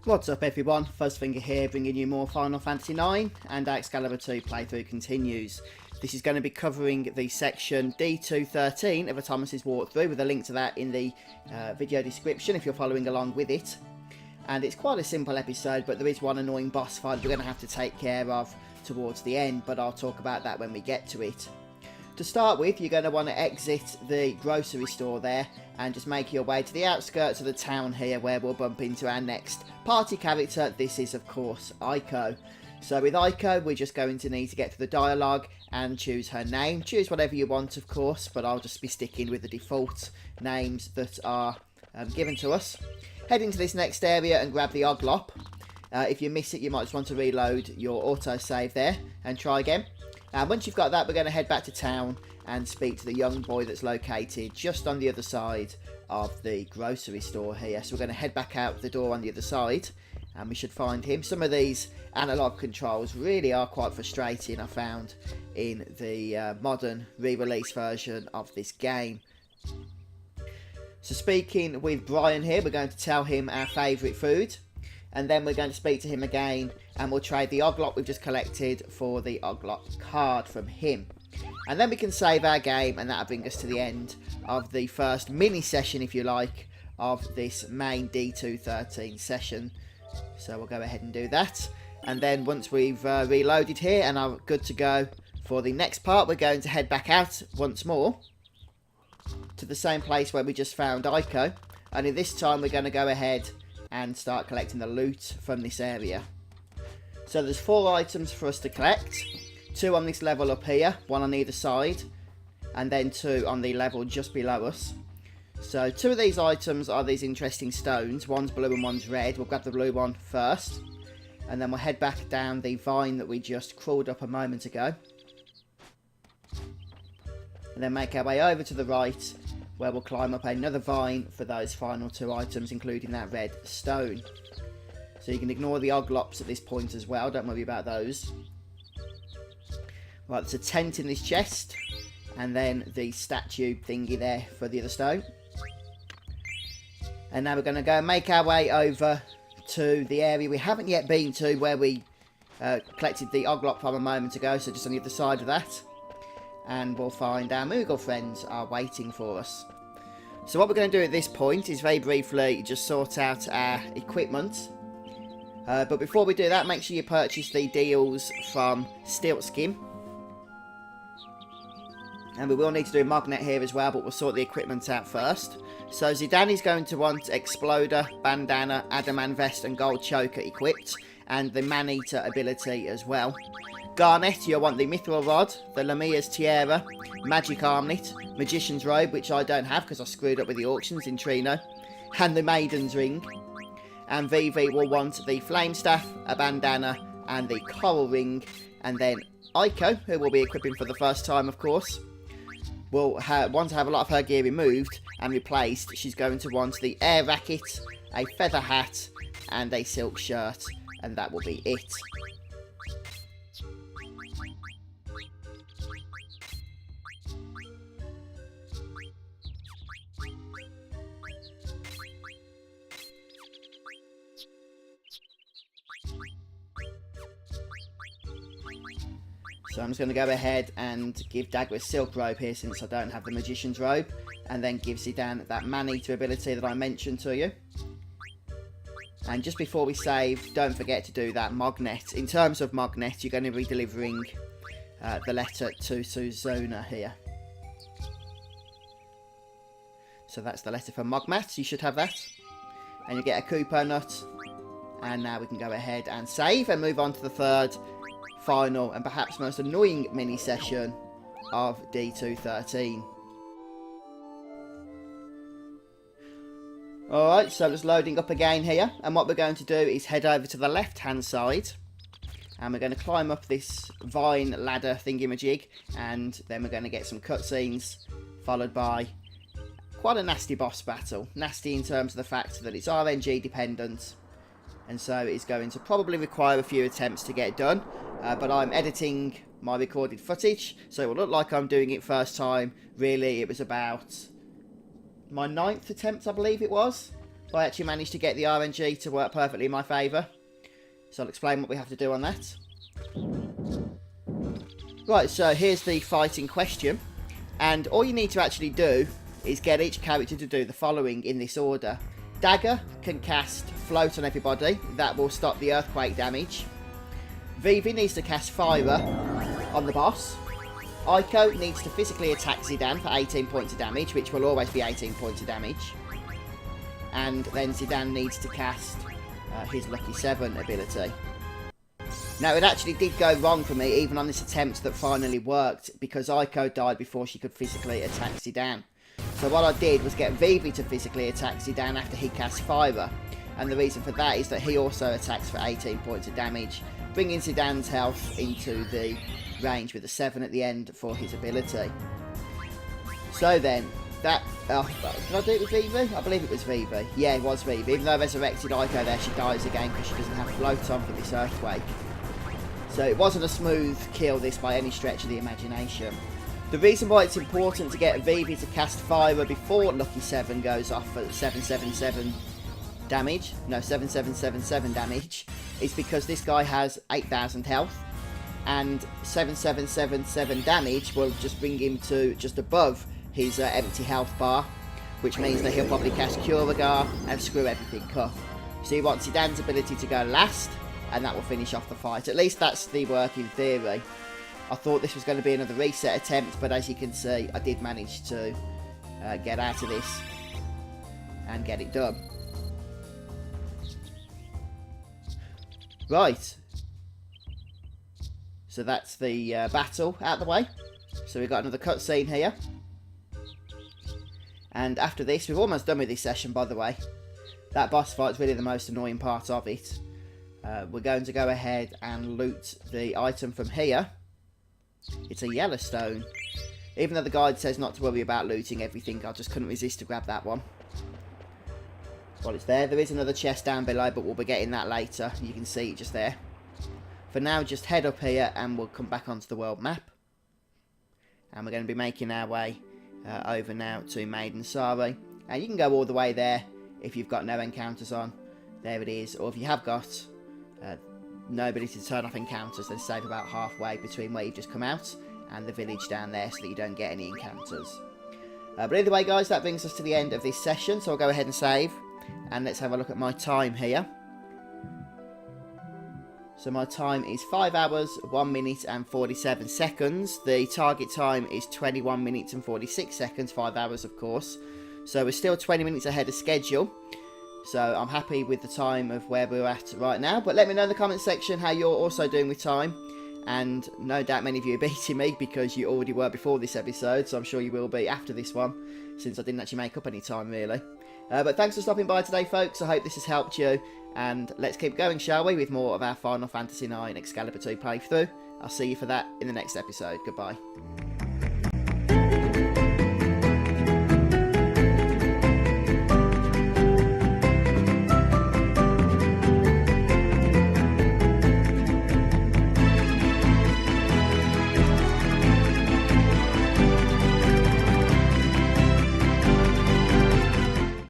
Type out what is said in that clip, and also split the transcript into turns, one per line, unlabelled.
What's up everyone, Fuzzfinger here, bringing you more Final Fantasy IX, and our Excalibur II playthrough continues. This is going to be covering the section D2-13 of a Thomas's walkthrough, with a link to that in the video description if you're following along with it. And it's quite a simple episode, but there is one annoying boss fight you're going to have to take care of towards the end, but I'll talk about that when we get to it. To start with, you're going to want to exit the grocery store there and just make your way to the outskirts of the town here, where we'll bump into our next party character. This is, of course, Aiko. So with Aiko, we're just going to need to get to the dialogue and choose her name. Choose whatever you want, of course, but I'll just be sticking with the default names that are given to us. Head into this next area and grab the Oglop. If you miss it, you might just want to reload your autosave there and try again. And once you've got that, we're going to head back to town and speak to the young boy that's located just on the other side of the grocery store here. So we're going to head back out the door on the other side, and we should find him. Some of these analog controls really are quite frustrating, I found, in the modern re-release version of this game. So speaking with Brian here, we're going to tell him our favourite food, and then we're going to speak to him again, and we'll trade the Oglop we've just collected for the Oglop card from him. And then we can save our game, and that'll bring us to the end of the first mini session, if you like, of this main D2-13 session. So we'll go ahead and do that. And then once we've reloaded here and are good to go for the next part, we're going to head back out once more to the same place where we just found Aiko. And in this time, we're going to go ahead and start collecting the loot from this area. So there's 4 items for us to collect. 2 on this level up here, 1 on either side, and then 2 on the level just below us. So 2 of these items are these interesting stones. One's blue and one's red. We'll grab the blue one first, and then we'll head back down the vine that we just crawled up a moment ago, and then make our way over to the right, where we'll climb up another vine for those final 2 items, including that red stone. So you can ignore the Oglops at this point as well, don't worry about those. Right, there's a tent in this chest, and then the statue thingy there for the other stone. And now we're going to go and make our way over to the area we haven't yet been to, where we collected the Oglop from a moment ago, so just on the other side of that. And we'll find our Moogle friends are waiting for us. So what we're going to do at this point is very briefly just sort out our equipment. But before we do that, make sure you purchase the deals from Stiltskin. And we will need to do a magnet here as well, but we'll sort the equipment out first. So Zidane is going to want Exploder, Bandana, Adamant Vest and Gold Choker equipped, and the Man-Eater ability as well. Garnet, you'll want the Mithril Rod, the Lamia's Tiara, Magic Armlet, Magician's Robe, which I don't have because I screwed up with the auctions in Trino, and the Maiden's Ring. And Vivi will want the Flame Staff, a Bandana, and the Coral Ring. And then Aiko, who will be equipping for the first time, of course, will want to have a lot of her gear removed and replaced. She's going to want the Air Racket, a Feather Hat, and a Silk Shirt, and that will be it. So I'm just going to go ahead and give Dagger a Silk Robe here, since I don't have the Magician's Robe, and then give Zidane that Man-Eater ability that I mentioned to you. And just before we save, don't forget to do that Magnet. In terms of Magnet, you're going to be delivering the letter to Suzuna here. So that's the letter from Magnet. You should have that. And you get a Koopa Nut. And now we can go ahead and save and move on to the third, final and perhaps most annoying mini session of D2-13. Alright, so just loading up again here, and what we're going to do is head over to the left hand side, and we're going to climb up this vine ladder thingamajig, and then we're going to get some cutscenes followed by quite a nasty boss battle. Nasty in terms of the fact that it's RNG dependent, and so it's going to probably require a few attempts to get done. But I'm editing my recorded footage, so it will look like I'm doing it first time. Really, it was about my 9th attempt, I believe it was. I actually managed to get the RNG to work perfectly in my favour. So I'll explain what we have to do on that. Right, so here's the fight in question. And all you need to actually do is get each character to do the following in this order. Dagger can cast Float on everybody. That will stop the earthquake damage. Vivi needs to cast Fire on the boss. Aiko needs to physically attack Zidane for 18 points of damage, which will always be 18 points of damage. And then Zidane needs to cast his Lucky 7 ability. Now, it actually did go wrong for me, even on this attempt that finally worked, because Aiko died before she could physically attack Zidane. So what I did was get Vivi to physically attack Zidane after he cast Fire. And the reason for that is that he also attacks for 18 points of damage, bringing Zidane's health into the range with a 7 at the end for his ability. So then, that... did I do it with Vivi? I believe it was Vivi. Yeah, it was Vivi. Even though I resurrected Aiko there, she dies again because she doesn't have Float on for this earthquake. So it wasn't a smooth kill, this, by any stretch of the imagination. The reason why it's important to get Vivi to cast Fire before Lucky 7 goes off for 777 damage, no, 7777 damage, is because this guy has 8,000 health, and 7777 damage will just bring him to just above his empty health bar, which means that he'll probably cast Hilgigars and screw everything up. So he wants Zidane's ability to go last, and that will finish off the fight. At least that's the working theory. I thought this was going to be another reset attempt, but as you can see, I did manage to get out of this and get it done. Right. So that's the battle out of the way. So we've got another cutscene here. And after this, we've almost done with this session, by the way. That boss fight's really the most annoying part of it. We're going to go ahead and loot the item from here. It's a Yellowstone. Even though the guide says not to worry about looting everything, I just couldn't resist to grab that one. Well, it's there. There is another chest down below, but we'll be getting that later. You can see it just there. For now, just head up here and we'll come back onto the world map. And we're going to be making our way over now to Maiden Sari. And you can go all the way there if you've got no encounters on. There it is. Or if you have got no ability to turn off encounters, then save about halfway between where you've just come out and the village down there so that you don't get any encounters. But either way, guys, that brings us to the end of this session. So I'll go ahead and save. And let's have a look at my time here. So my time is 5 hours, 1 minute and 47 seconds. The target time is 21 minutes and 46 seconds, 5 hours of course. So we're still 20 minutes ahead of schedule. So I'm happy with the time of where we're at right now. But let me know in the comment section how you're also doing with time. And no doubt many of you are beating me because you already were before this episode. So I'm sure you will be after this one, since I didn't actually make up any time really. But thanks for stopping by today, folks. I hope this has helped you. And let's keep going, shall we, with more of our Final Fantasy IX Excalibur II playthrough. I'll see you for that in the next episode. Goodbye.